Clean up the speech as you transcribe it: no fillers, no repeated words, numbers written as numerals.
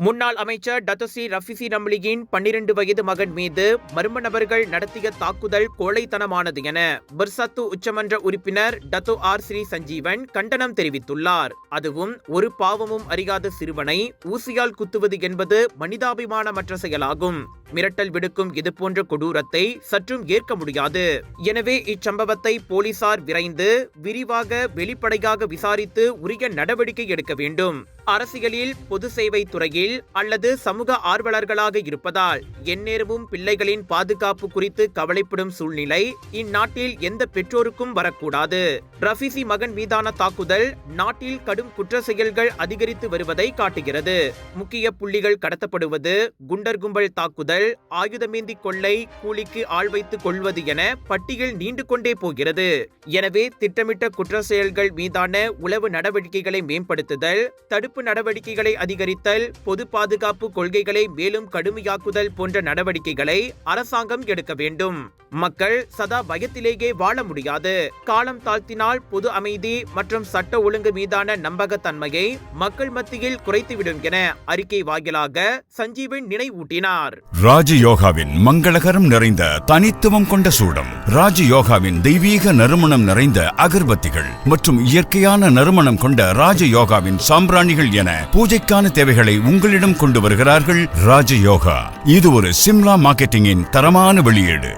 முன்னாள் அமைச்சர் டத்தோஸ்ரீ ரஃபீசி ரம்லியின் 12 வயது மகன் மீது மர்ம நபர்கள் நடத்திய தாக்குதல் கோழைத்தனமானது என பர்சத்து உச்சமன்ற உறுப்பினர் டத்தோ ஆர் ஸ்ரீ சஞ்சீவன் கண்டனம் தெரிவித்துள்ளார். அதுவும் ஒரு பாவமும் அறியாத சிறுவனை ஊசியால் குத்துவது என்பது மனிதாபிமானமற்ற செயலாகும். மிரட்டல் விடுக்கும் இதுபோன்ற கொடூரத்தை சற்றும் ஏற்க முடியாது. எனவே இச்சம்பவத்தை போலீசார் விரைந்து விரிவாக வெளிப்படையாக விசாரித்து உரிய நடவடிக்கை எடுக்க வேண்டும். அரசியலில் பொது சேவை துறையில் அல்லது சமூக ஆர்வலர்களாக இருப்பதால் எந்நேரமும் பிள்ளைகளின் பாதுகாப்பு குறித்து கவலைப்படும் சூழ்நிலை இந்நாட்டில் எந்த பெற்றோருக்கும் வரக்கூடாது. ரஃபீசி மகன் மீதான தாக்குதல் நாட்டில் கடும் குற்ற செயல்கள் அதிகரித்து வருவதை காட்டுகிறது. முக்கிய புள்ளிகள் கடத்தப்படுவது, குண்டர் கும்பல் தாக்குதல், ஆயுதமேந்தி கொள்ளை, கூலிக்கு ஆள் வைத்துக் கொள்வது என பட்டியல் நீண்டு கொண்டே போகிறது. எனவே திட்டமிட்ட குற்ற செயல்கள் மீதான உளவு நடவடிக்கைகளை மேம்படுத்துதல், தடுப்பு நடவடிக்கைகளை அதிகரித்தல், பொது பாதுகாப்பு கொள்கைகளை மேலும் கடுமையாக்குதல் போன்ற நடவடிக்கைகளை அரசாங்கம் எடுக்க வேண்டும். மக்கள் சதா பயத்திலேயே வாழ முடியாது. காலம் தாழ்த்தினால் பொது அமைதி மற்றும் சட்ட ஒழுங்கு மீதான நம்பகத்தன்மையை மக்கள் மத்தியில் குறைத்துவிடும் என அறிக்கை வாயிலாக சஞ்சீவன் நினைவூட்டினார். ராஜயோகாவின் மங்களகரம் நிறைந்த தனித்துவம் கொண்ட சூடம், ராஜயோகாவின் தெய்வீக நறுமணம் நிறைந்த அகர்பத்திகள் மற்றும் இயற்கையான நறுமணம் கொண்ட ராஜயோகாவின் சாம்பிராணிகள் என பூஜைக்கான தேவைகளை உங்களிடம் கொண்டு வருகிறார்கள் ராஜயோகா. இது ஒரு சிம்லா மார்க்கெட்டிங்கின் தரமான வெளியீடு.